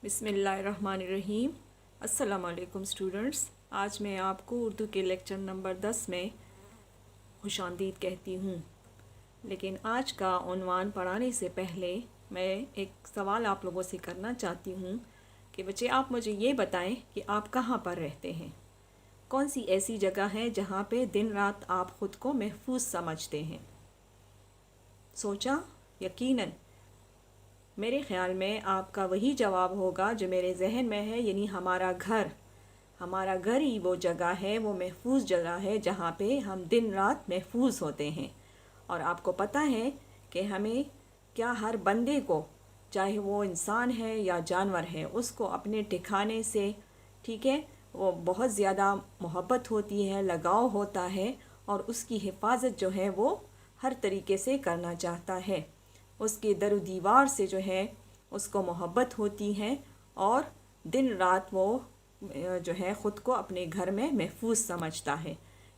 بسم اللہ الرحمن الرحیم۔ السلام علیکم اسٹوڈنٹس، آج میں آپ کو اردو کے لیکچر نمبر 10 میں خوش آمدید کہتی ہوں۔ لیکن آج کا عنوان پڑھانے سے پہلے میں ایک سوال آپ لوگوں سے کرنا چاہتی ہوں کہ بچے آپ مجھے یہ بتائیں کہ آپ کہاں پر رہتے ہیں؟ کون سی ایسی جگہ ہے جہاں پہ دن رات آپ خود کو محفوظ سمجھتے ہیں؟ سوچا؟ یقیناً میرے خیال میں آپ کا وہی جواب ہوگا جو میرے ذہن میں ہے، یعنی ہمارا گھر۔ ہمارا گھر ہی وہ جگہ ہے، وہ محفوظ جگہ ہے جہاں پہ ہم دن رات محفوظ ہوتے ہیں۔ اور آپ کو پتہ ہے کہ ہمیں کیا ہر بندے کو، چاہے وہ انسان ہے یا جانور ہے، اس کو اپنے ٹھکانے سے ٹھیک ہے وہ بہت زیادہ محبت ہوتی ہے، لگاؤ ہوتا ہے، اور اس کی حفاظت جو ہے وہ ہر طریقے سے کرنا چاہتا ہے۔ اس کے در و دیوار سے جو ہے اس کو محبت ہوتی ہے، اور دن رات وہ جو ہے خود کو اپنے گھر میں محفوظ سمجھتا ہے۔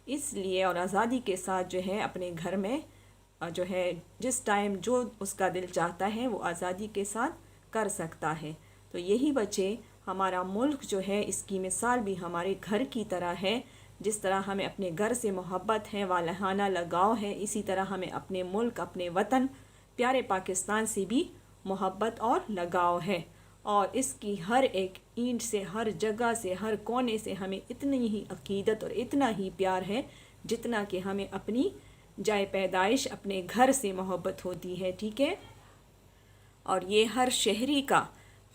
اس لیے اور آزادی کے ساتھ جو ہے اپنے گھر میں جو ہے جس ٹائم جو اس کا دل چاہتا ہے وہ آزادی کے ساتھ کر سکتا ہے۔ تو یہی بچے ہمارا ملک جو ہے اس کی مثال بھی ہمارے گھر کی طرح ہے۔ جس طرح ہمیں اپنے گھر سے محبت ہے، والہانہ لگاؤ ہے، اسی طرح ہمیں اپنے ملک، اپنے وطن پیارے پاکستان سے بھی محبت اور لگاؤ ہے، اور اس کی ہر ایک اینٹ سے، ہر جگہ سے، ہر کونے سے ہمیں اتنی ہی عقیدت اور اتنا ہی پیار ہے جتنا کہ ہمیں اپنی جائے پیدائش اپنے گھر سے محبت ہوتی ہے، ٹھیک ہے؟ اور یہ ہر شہری کا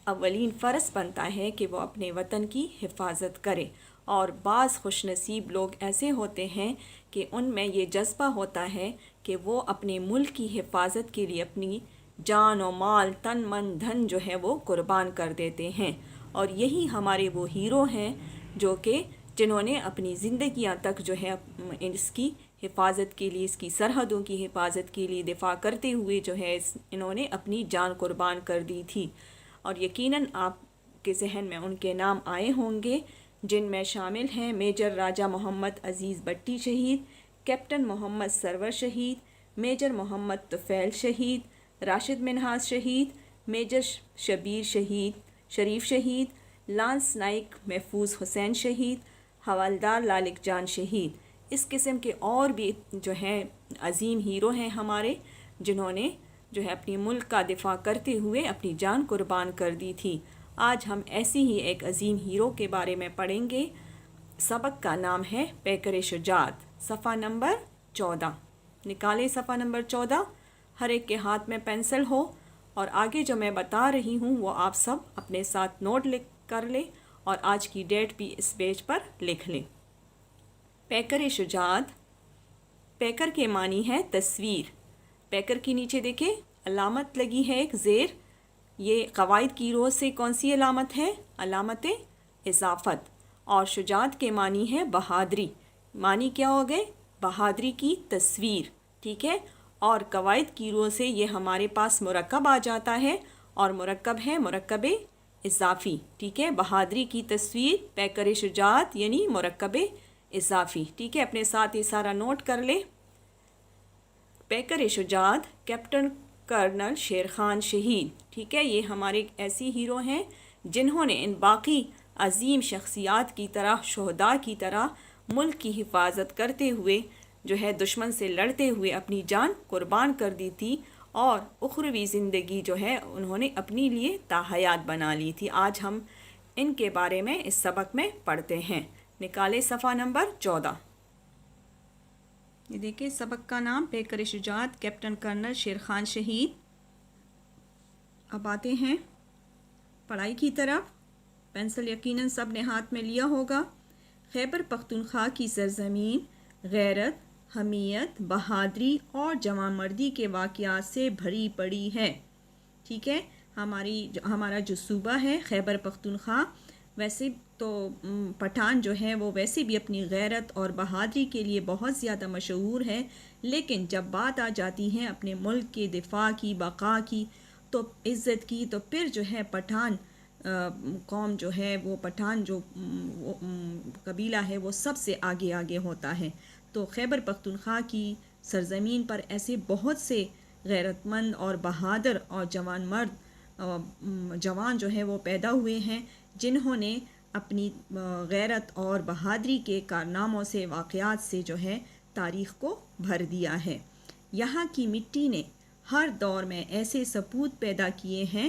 اولین فرض بنتا ہے کہ وہ اپنے وطن کی حفاظت کرے۔ اور بعض خوش نصیب لوگ ایسے ہوتے ہیں کہ ان میں یہ جذبہ ہوتا ہے کہ وہ اپنے ملک کی حفاظت کے لیے اپنی جان و مال، تن من دھن جو ہے وہ قربان کر دیتے ہیں۔ اور یہی ہمارے وہ ہیرو ہیں جو کہ جنہوں نے اپنی زندگیاں تک جو ہے اس کی حفاظت کے لیے، اس کی سرحدوں کی حفاظت کے لیے دفاع کرتے ہوئے جو ہے انہوں نے اپنی جان قربان کر دی تھی۔ اور یقیناً آپ کے ذہن میں ان کے نام آئے ہوں گے، جن میں شامل ہیں میجر راجہ محمد عزیز بٹی شہید، کیپٹن محمد سرور شہید، میجر محمد طفیل شہید، راشد منہاس شہید، میجر شبیر شریف شہید، لانس نائک محفوظ حسین شہید، حوالدار لالک جان شہید۔ اس قسم کے اور بھی جو ہیں عظیم ہیرو ہیں ہمارے، جنہوں نے جو ہے اپنی ملک کا دفاع کرتے ہوئے اپنی جان قربان کر دی تھی۔ آج ہم ایسی ہی ایک عظیم ہیرو کے بارے میں پڑھیں گے۔ سبق کا نام ہے پیکر شجاعت، صفحہ نمبر 14۔ نکالے صفحہ نمبر 14، ہر ایک کے ہاتھ میں پینسل ہو، اور آگے جو میں بتا رہی ہوں وہ آپ سب اپنے ساتھ نوٹ لکھ کر لیں، اور آج کی ڈیٹ بھی اس پیج پر لکھ لیں۔ پیکر شجاعت، پیکر کے معنی ہے تصویر۔ پیکر کے نیچے دیکھیں علامت لگی ہے ایک زیر، یہ قواعد کی روح سے کون سی علامت ہے؟ علامت اضافت۔ اور شجاعت کے معنی ہے بہادری۔ معنی کیا ہو گئے؟ بہادری کی تصویر، ٹھیک ہے؟ اور قواعد کی روح سے یہ ہمارے پاس مرکب آ جاتا ہے، اور مرکب ہے مرکب اضافی، ٹھیک ہے؟ بہادری کی تصویر، پیکر شجاعت یعنی مرکب اضافی، ٹھیک ہے؟ اپنے ساتھ یہ سارا نوٹ کر لیں۔ پیکر شجاعت کیپٹن کرنل شیر خان شہید، ٹھیک ہے؟ یہ ہمارے ایسی ہیرو ہیں جنہوں نے ان باقی عظیم شخصیات کی طرح، شہداء کی طرح ملک کی حفاظت کرتے ہوئے جو ہے دشمن سے لڑتے ہوئے اپنی جان قربان کر دی تھی، اور اخروی زندگی جو ہے انہوں نے اپنی لیے تاحیات بنا لی تھی۔ آج ہم ان کے بارے میں اس سبق میں پڑھتے ہیں۔ نکالے صفحہ نمبر 14۔ یہ دیکھیں سبق کا نام پیکر شجاعت کیپٹن کرنل شیر خان شہید۔ اب آتے ہیں پڑھائی کی طرف۔ پینسل یقیناً سب نے ہاتھ میں لیا ہوگا۔ خیبر پختونخوا کی سرزمین غیرت، حمیت، بہادری اور جواں مردی کے واقعات سے بھری پڑی ہے، ٹھیک ہے؟ ہمارا جو صوبہ ہے خیبر پختونخوا، ویسے تو پٹھان جو ہے وہ ویسے بھی اپنی غیرت اور بہادری کے لیے بہت زیادہ مشہور ہے، لیکن جب بات آ جاتی ہے اپنے ملک کے دفاع کی، بقا کی، تو عزت کی، تو پھر جو ہے پٹھان قوم جو ہے وہ پٹھان جو قبیلہ ہے وہ سب سے آگے ہوتا ہے۔ تو خیبر پختونخوا کی سرزمین پر ایسے بہت سے غیرت مند اور بہادر اور جوان مرد جوان جو ہے وہ پیدا ہوئے ہیں جنہوں نے اپنی غیرت اور بہادری کے کارناموں سے واقعات سے جو ہے تاریخ کو بھر دیا ہے۔ یہاں کی مٹی نے ہر دور میں ایسے سپوت پیدا کیے ہیں،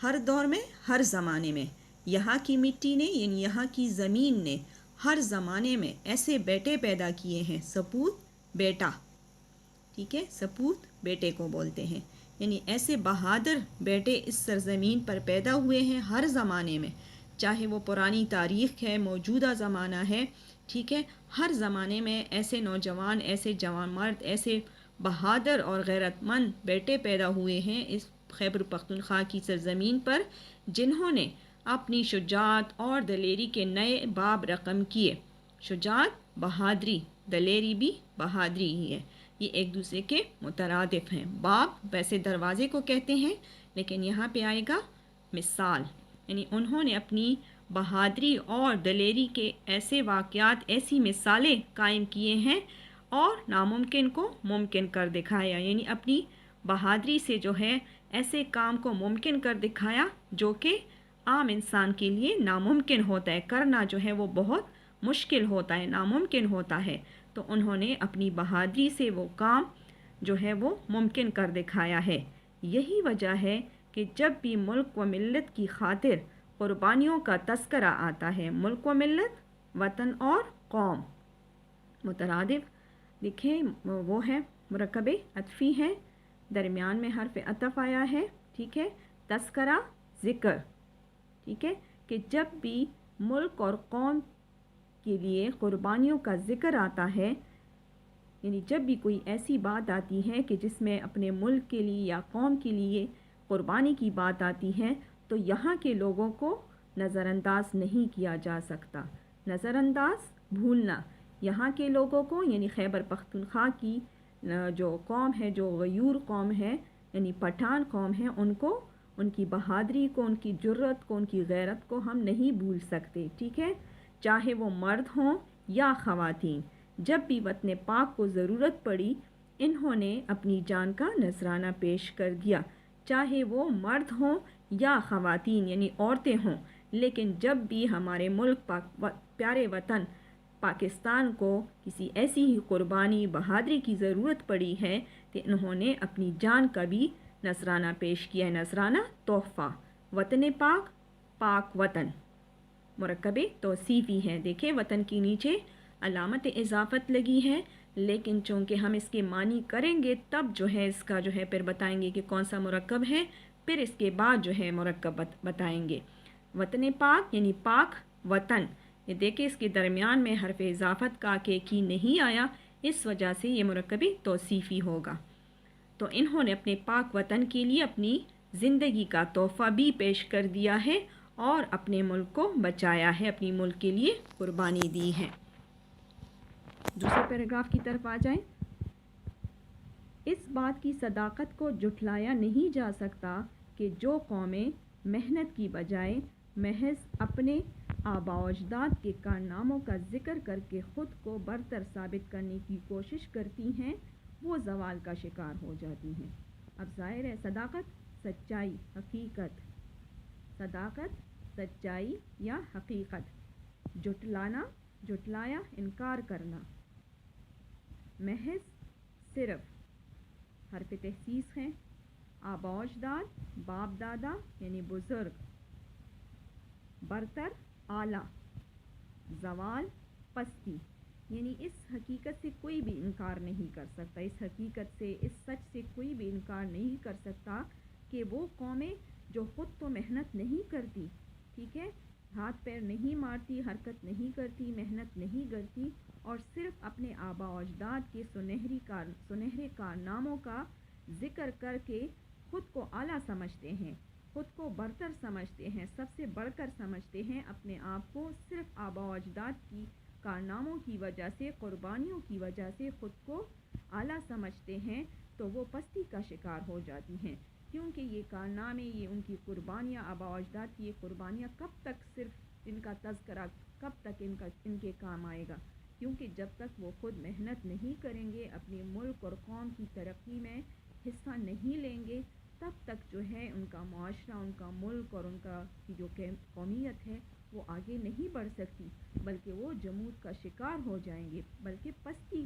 ہر دور میں، ہر زمانے میں یہاں کی مٹی نے یعنی یہاں کی زمین نے ہر زمانے میں ایسے بیٹے پیدا کیے ہیں، سپوت بیٹا، ٹھیک ہے، سپوت بیٹے کو بولتے ہیں، یعنی ایسے بہادر بیٹے اس سرزمین پر پیدا ہوئے ہیں ہر زمانے میں، چاہے وہ پرانی تاریخ ہے، موجودہ زمانہ ہے، ٹھیک ہے، ہر زمانے میں ایسے نوجوان، ایسے جوان مرد، ایسے بہادر اور غیرت مند بیٹے پیدا ہوئے ہیں اس خیبر پختونخوا کی سرزمین پر، جنہوں نے اپنی شجاعت اور دلیری کے نئے باب رقم کیے۔ شجاعت بہادری، دلیری بھی بہادری ہی ہے، یہ ایک دوسرے کے مترادف ہیں۔ باب ویسے دروازے کو کہتے ہیں، لیکن یہاں پہ آئے گا مثال، یعنی انہوں نے اپنی بہادری اور دلیری کے ایسے واقعات، ایسی مثالیں قائم کیے ہیں اور ناممکن کو ممکن کر دکھایا، یعنی اپنی بہادری سے جو ہے ایسے کام کو ممکن کر دکھایا جو کہ عام انسان کے لیے ناممکن ہوتا ہے، کرنا جو ہے وہ بہت مشکل ہوتا ہے، ناممکن ہوتا ہے، تو انہوں نے اپنی بہادری سے وہ کام جو ہے وہ ممکن کر دکھایا ہے۔ یہی وجہ ہے کہ جب بھی ملک و ملت کی خاطر قربانیوں کا تذکرہ آتا ہے، ملک و ملت، وطن اور قوم، مترادف لکھیں، وہ ہے مرکب عطفی ہے، درمیان میں حرف عطف آیا ہے، ٹھیک ہے، تذکرہ ذکر، ٹھیک ہے، کہ جب بھی ملک اور قوم کے لیے قربانیوں کا ذکر آتا ہے، یعنی جب بھی کوئی ایسی بات آتی ہے کہ جس میں اپنے ملک کے لیے یا قوم کے لیے قربانی کی بات آتی ہے، تو یہاں کے لوگوں کو نظر انداز نہیں کیا جا سکتا۔ نظر انداز، بھولنا، یہاں کے لوگوں کو یعنی خیبر پختونخوا کی جو قوم ہے، جو غیور قوم ہے، یعنی پٹھان قوم ہے، ان کو، ان کی بہادری کو، ان کی جرت کو، ان کی غیرت کو ہم نہیں بھول سکتے، ٹھیک ہے، چاہے وہ مرد ہوں یا خواتین۔ جب بھی وطن پاک کو ضرورت پڑی، انہوں نے اپنی جان کا نذرانہ پیش کر دیا، چاہے وہ مرد ہوں یا خواتین یعنی عورتیں ہوں، لیکن جب بھی ہمارے ملک پیارے وطن پاکستان کو کسی ایسی ہی قربانی، بہادری کی ضرورت پڑی ہے کہ انہوں نے اپنی جان کا بھی نذرانہ پیش کیا ہے، نذرانہ تحفہ۔ وطن پاک، پاک وطن، مرکب توصیفی ہے، دیکھیں وطن کی نیچے علامت اضافت لگی ہے، لیکن چونکہ ہم اس کے معنی کریں گے تب جو ہے اس کا جو ہے پھر بتائیں گے کہ کون سا مرکب ہے، پھر اس کے بعد جو ہے مرکب بتائیں گے۔ وطن پاک یعنی پاک وطن، یہ دیکھیں اس کے درمیان میں حرف اضافت کا کہ کی نہیں آیا، اس وجہ سے یہ مرکب توصیفی ہوگا۔ تو انہوں نے اپنے پاک وطن کے لیے اپنی زندگی کا تحفہ بھی پیش کر دیا ہے اور اپنے ملک کو بچایا ہے، اپنی ملک کے لیے قربانی دی ہے۔ دوسرے پیراگراف کی طرف آ جائیں۔ اس بات کی صداقت کو جھٹلایا نہیں جا سکتا کہ جو قومیں محنت کی بجائے محض اپنے آباء و اجداد کے کارناموں کا ذکر کر کے خود کو برتر ثابت کرنے کی کوشش کرتی ہیں، وہ زوال کا شکار ہو جاتی ہیں۔ اب ظاہر ہے صداقت، سچائی، حقیقت، صداقت، سچائی یا حقیقت، جھٹلانا، جھٹلایا، انکار کرنا، محض، صرف، حرف تحسیس ہے، آباء و اجداد، باپ دادا یعنی بزرگ، برتر، اعلیٰ، زوال، پستی، یعنی اس حقیقت سے کوئی بھی انکار نہیں کر سکتا، اس حقیقت سے، اس سچ سے کوئی بھی انکار نہیں کر سکتا کہ وہ قومیں جو خود تو محنت نہیں کرتی، ٹھیک ہے، ہاتھ پیر نہیں مارتی، حرکت نہیں کرتی، محنت نہیں کرتی، اور صرف اپنے آباء و اجداد کے سنہرے کارناموں کا ذکر کر کے خود کو اعلیٰ سمجھتے ہیں، خود کو برتر سمجھتے ہیں، سب سے بڑھ کر سمجھتے ہیں اپنے آپ کو، صرف آباء و اجداد کی کارناموں کی وجہ سے، قربانیوں کی وجہ سے خود کو اعلیٰ سمجھتے ہیں، تو وہ پستی کا شکار ہو جاتی ہیں، کیونکہ یہ کارنامے، یہ ان کی قربانیاں، آباء و اجداد کی یہ قربانیاں کب تک صرف ان کا تذکرہ، کب تک ان کے کام آئے گا، کیونکہ جب تک وہ خود محنت نہیں کریں گے، اپنے ملک اور قوم کی ترقی میں حصہ نہیں لیں گے، تب تک جو ہے ان کا معاشرہ، ان کا ملک اور ان کا جو قومیت ہے وہ آگے نہیں بڑھ سکتی، بلکہ وہ جمود کا شکار ہو جائیں گے، بلکہ پستی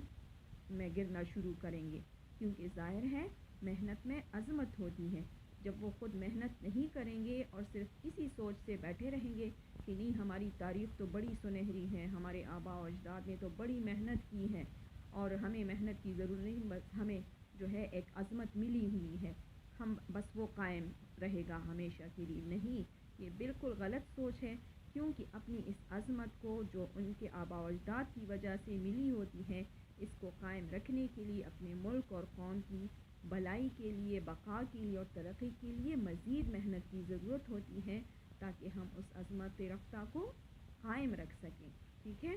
میں گرنا شروع کریں گے، کیونکہ ظاہر ہے محنت میں عظمت ہوتی ہے۔ جب وہ خود محنت نہیں کریں گے اور صرف اسی سوچ سے بیٹھے رہیں گے کہ نہیں ہماری تاریخ تو بڑی سنہری ہے، ہمارے آباء و اجداد نے تو بڑی محنت کی ہے اور ہمیں محنت کی ضرورت نہیں، بس ہمیں جو ہے ایک عظمت ملی ہوئی ہے، ہم بس وہ قائم رہے گا ہمیشہ کے لیے، نہیں، یہ بالکل غلط سوچ ہے، کیونکہ اپنی اس عظمت کو جو ان کے آباء و اجداد کی وجہ سے ملی ہوتی ہے، اس کو قائم رکھنے کے لیے اپنے ملک اور قوم کی بھلائی کے لیے، بقا کے لیے اور ترقی کے لیے مزید محنت کی ضرورت ہوتی ہے، تاکہ ہم اس عظمت رفتہ کو قائم رکھ سکیں، ٹھیک ہے۔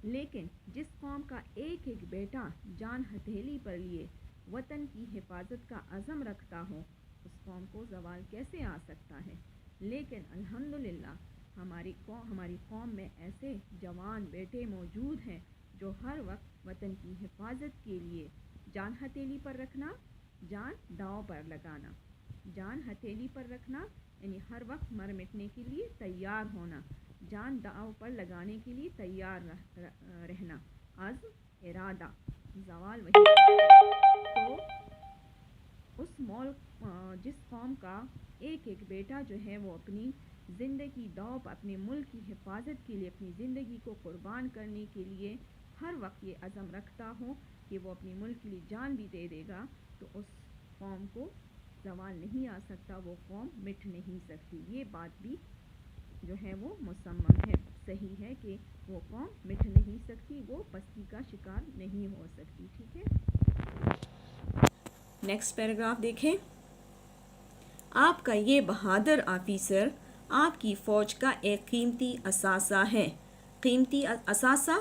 لیکن جس قوم کا ایک ایک بیٹا جان ہتھیلی پر لیے وطن کی حفاظت کا عزم رکھتا ہو، اس قوم کو زوال کیسے آ سکتا ہے؟ لیکن الحمدللہ ہماری قوم میں ایسے جوان بیٹے موجود ہیں جو ہر وقت وطن کی حفاظت کے لیے جان ہتھیلی پر رکھنا، جان داؤ پر لگانا، جان ہتھیلی پر رکھنا یعنی ہر وقت مر مٹنے کے لیے تیار ہونا، جان داؤ پر لگانے کے لیے تیار رہنا، عزم، ارادہ، زوال وہی تو اس ملک جس قوم کا ایک ایک بیٹا جو ہے وہ اپنی زندگی داؤ پر، اپنے ملک کی حفاظت کے لیے، اپنی زندگی کو قربان کرنے کے لیے ہر وقت یہ عزم رکھتا ہو کہ وہ اپنے ملک کے لیے جان بھی دے دے گا، تو اس قوم کو زوال نہیں آ سکتا، وہ قوم مٹ نہیں سکتی۔ یہ بات بھی جو ہے وہ مصمم ہے، صحیح ہے کہ وہ قوم مٹ نہیں سکتی، وہ پستی کا شکار نہیں ہو سکتی، ٹھیک ہے۔ نیکسٹ پیراگراف دیکھیں۔ آپ کا یہ بہادر آفیسر آپ کی فوج کا ایک قیمتی اثاثہ ہے۔ قیمتی اثاثہ،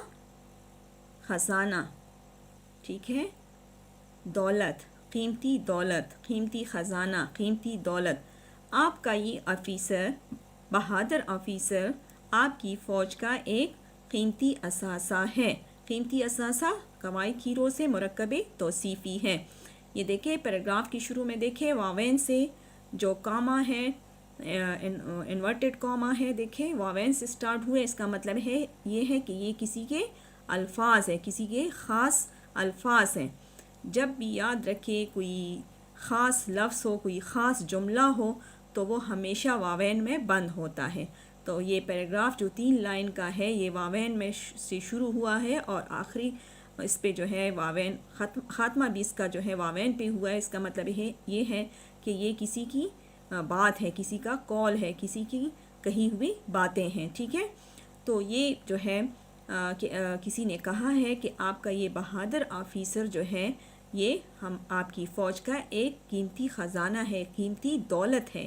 خزانہ، ٹھیک ہے، دولت، قیمتی دولت، قیمتی خزانہ، قیمتی دولت۔ آپ کا یہ آفیسر، بہادر آفیسر آپ کی فوج کا ایک قیمتی اثاثہ ہے۔ قیمتی اثاثہ قواعد ہیرو سے مرکب توصیفی ہے۔ یہ دیکھیں پیراگراف کی شروع میں دیکھیں واوین سے جو کاما ہے، انورٹڈ کاما ہے، دیکھیں واوین سے سٹارٹ ہوئے، اس کا مطلب ہے یہ ہے کہ یہ کسی کے الفاظ ہیں، کسی کے خاص الفاظ ہیں۔ جب بھی یاد رکھے کوئی خاص لفظ ہو، کوئی خاص جملہ ہو تو وہ ہمیشہ واوین میں بند ہوتا ہے۔ تو یہ پیراگراف جو 3 لائن کا ہے یہ واوین میں سے شروع ہوا ہے اور آخری اس پہ جو ہے واوین خاتمہ بھی اس کا جو ہے واوین پہ ہوا ہے۔ اس کا مطلب یہ ہے کہ یہ کسی کی بات ہے، کسی کا قول ہے، کسی کی کہی ہوئی باتیں ہیں، ٹھیک ہے۔ تو یہ جو ہے کہ کسی نے کہا ہے کہ آپ کا یہ بہادر آفیسر جو ہے یہ آپ کی فوج کا ایک قیمتی خزانہ ہے، قیمتی دولت ہے۔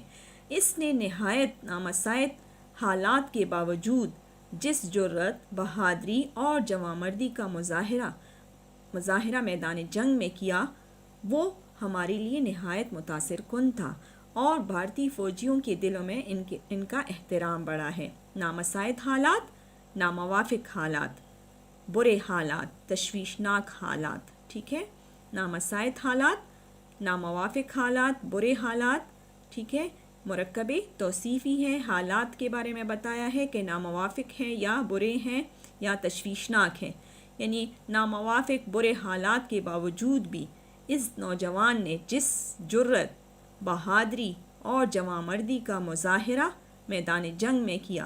اس نے نہایت نامساعد حالات کے باوجود جس جرأت، بہادری اور جوانمردی کا مظاہرہ میدان جنگ میں کیا وہ ہمارے لیے نہایت متاثر کن تھا اور بھارتی فوجیوں کے دلوں میں ان کا احترام بڑھا ہے۔ نامساعد حالات، ناموافق حالات، برے حالات، تشویشناک حالات، ٹھیک ہے، نامساعد حالات، ناموافق حالات، برے حالات، ٹھیک ہے، مرکب توصیفی ہے، حالات کے بارے میں بتایا ہے کہ ناموافق ہیں یا برے ہیں یا تشویشناک ہیں، یعنی ناموافق برے حالات کے باوجود بھی اس نوجوان نے جس جرأت، بہادری اور جوانمردی کا مظاہرہ میدان جنگ میں کیا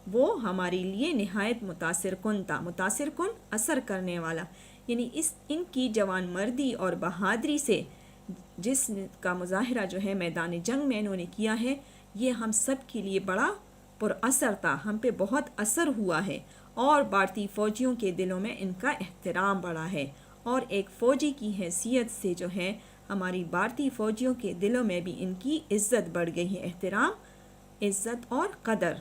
وہ ہمارے لیے نہایت متاثر کن تھا۔ متاثر کن، اثر کرنے والا، یعنی ان کی جوانمردی اور بہادری سے جس کا مظاہرہ جو ہے میدان جنگ میں انہوں نے کیا ہے یہ ہم سب کے لیے بڑا پر اثر تھا، ہم پہ بہت اثر ہوا ہے اور بھارتی فوجیوں کے دلوں میں ان کا احترام بڑھا ہے، اور ایک فوجی کی حیثیت سے جو ہے ہماری بھارتی فوجیوں کے دلوں میں بھی ان کی عزت بڑھ گئی ہے، احترام، عزت اور قدر،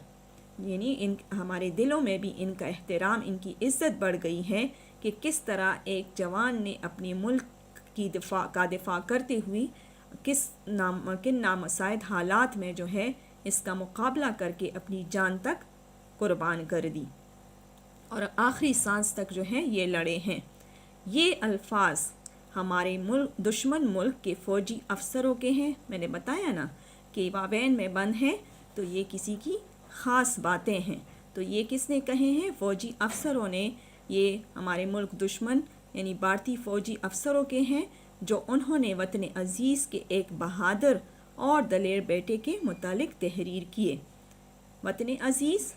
یعنی ہمارے دلوں میں بھی ان کا احترام، ان کی عزت بڑھ گئی ہے کہ کس طرح ایک جوان نے اپنے ملک کی دفاع کرتے ہوئے کن نامساعد حالات میں جو ہے اس کا مقابلہ کر کے اپنی جان تک قربان کر دی اور آخری سانس تک جو ہے یہ لڑے ہیں۔ یہ الفاظ ہمارے دشمن ملک کے فوجی افسروں کے ہیں. میں نے بتایا نا کہ واوین میں بند ہے تو یہ کسی کی خاص باتیں ہیں. تو یہ کس نے کہے ہیں؟ فوجی افسروں نے. یہ ہمارے ملک دشمن یعنی بھارتی فوجی افسروں کے ہیں جو انہوں نے وطن عزیز کے ایک بہادر اور دلیر بیٹے کے متعلق تحریر کیے. وطن عزیز،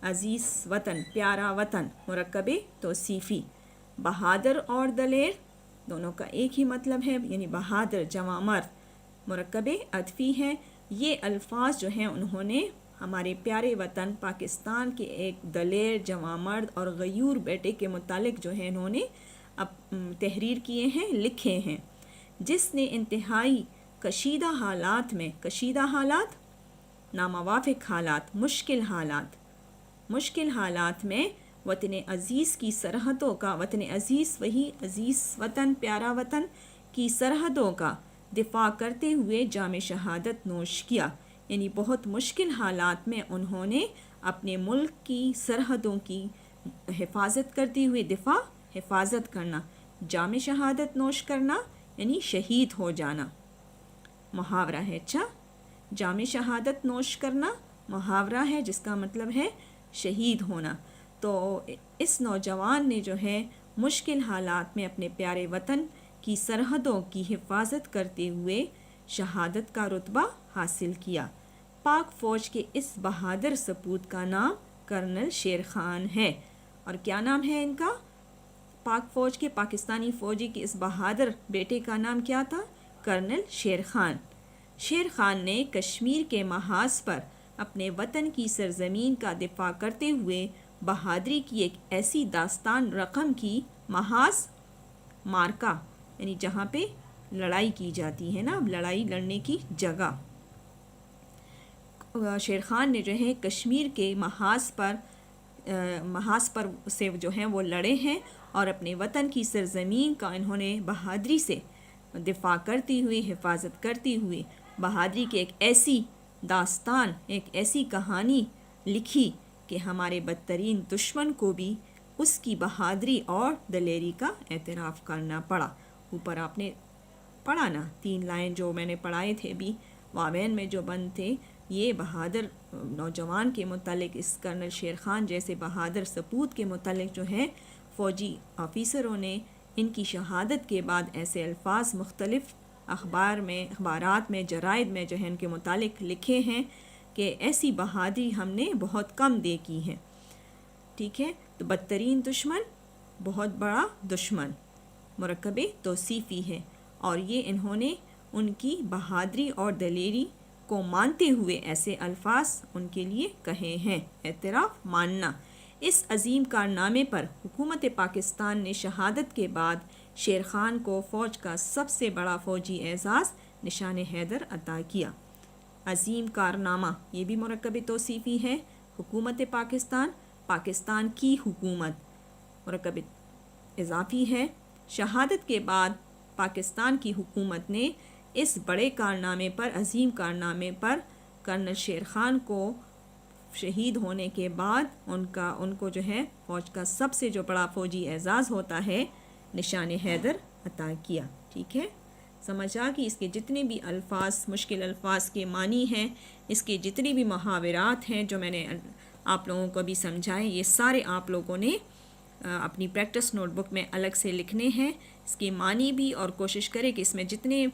عزیز وطن، پیارا وطن، مرکب توصیفی. بہادر اور دلیر دونوں کا ایک ہی مطلب ہے، یعنی بہادر جواں مرد. مرکب عطفی ہے. یہ الفاظ جو ہیں انہوں نے ہمارے پیارے وطن پاکستان کے ایک دلیر جواں مرد اور غیور بیٹے کے متعلق جو ہے انہوں نے تحریر کیے ہیں، لکھے ہیں، جس نے انتہائی کشیدہ حالات میں، کشیدہ حالات، ناموافق حالات، مشکل حالات میں وطن عزیز کی سرحدوں کا، وطن عزیز وہی عزیز وطن، پیارا وطن کی سرحدوں کا دفاع کرتے ہوئے جام شہادت نوش کیا. یعنی بہت مشکل حالات میں انہوں نے اپنے ملک کی سرحدوں کی حفاظت کرتے ہوئے، دفاع، حفاظت کرنا، جام شہادت نوش کرنا یعنی شہید ہو جانا. محاورہ ہے. اچھا، جام شہادت نوش کرنا محاورہ ہے جس کا مطلب ہے شہید ہونا. تو اس نوجوان نے جو ہے مشکل حالات میں اپنے پیارے وطن کی سرحدوں کی حفاظت کرتے ہوئے شہادت کا رتبہ حاصل کیا. پاک فوج کے اس بہادر سپوت کا نام کرنل شیر خان ہے. اور کیا نام ہے ان کا؟ پاک فوج کے، پاکستانی فوجی کے اس بہادر بیٹے کا نام کیا تھا؟ کرنل شیر خان. شیر خان نے کشمیر کے محاذ پر اپنے وطن کی سرزمین کا دفاع کرتے ہوئے بہادری کی ایک ایسی داستان رقم کی. محاذ، مارکا یعنی جہاں پہ لڑائی کی جاتی ہے نا، لڑائی لڑنے کی جگہ. شیر خان نے جو ہے کشمیر کے محاذ پر سے جو ہیں وہ لڑے ہیں اور اپنے وطن کی سرزمین کا انہوں نے بہادری سے دفاع کرتی ہوئی، حفاظت کرتی ہوئی بہادری کی ایک ایسی داستان، ایک ایسی کہانی لکھی کہ ہمارے بدترین دشمن کو بھی اس کی بہادری اور دلیری کا اعتراف کرنا پڑا. اوپر آپ نے پڑھا نا 3 لائن جو میں نے پڑھائے تھے بھی واوین میں جو بند تھے، یہ بہادر نوجوان کے متعلق، اس کرنل شیر خان جیسے بہادر سپوت کے متعلق جو ہے فوجی آفیسروں نے ان کی شہادت کے بعد ایسے الفاظ مختلف اخبارات میں، جرائد میں جو ہے ان کے متعلق لکھے ہیں کہ ایسی بہادری ہم نے بہت کم دیکھی ہے. ٹھیک ہے، تو بدترین دشمن، بہت بڑا دشمن، مرکب توصیفی ہے. اور یہ انہوں نے ان کی بہادری اور دلیری کو مانتے ہوئے ایسے الفاظ ان کے لیے کہے ہیں. اعتراف، ماننا. اس عظیم کارنامے پر حکومت پاکستان نے شہادت کے بعد شیر خان کو فوج کا سب سے بڑا فوجی اعزاز نشان حیدر عطا کیا. عظیم کارنامہ یہ بھی مرکب توصیفی ہے. حکومت پاکستان کی حکومت مرکب اضافی ہے. شہادت کے بعد پاکستان کی حکومت نے اس بڑے کارنامے پر، عظیم کارنامے پر کرنل شیر خان کو شہید ہونے کے بعد ان کو جو ہے فوج کا سب سے جو بڑا فوجی اعزاز ہوتا ہے نشان حیدر عطا کیا. ٹھیک ہے، سمجھ آ کہ اس کے جتنے بھی الفاظ، مشکل الفاظ کے معنی ہیں، اس کے جتنے بھی محاورات ہیں جو میں نے آپ لوگوں کو بھی سمجھائے، یہ سارے آپ لوگوں نے اپنی پریکٹس نوٹ بک میں الگ سے لکھنے ہیں. اس کے معنی بھی، اور کوشش کریں کہ اس میں جتنے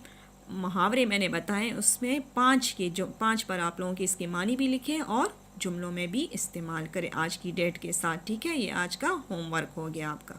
محاورے میں نے بتائے اس میں 5 پر آپ لوگوں کے اس کے معنی بھی لکھیں اور جملوں میں بھی استعمال کریں آج کی ڈیٹ کے ساتھ. ٹھیک ہے، یہ آج کا ہوم ورک ہو گیا آپ کا.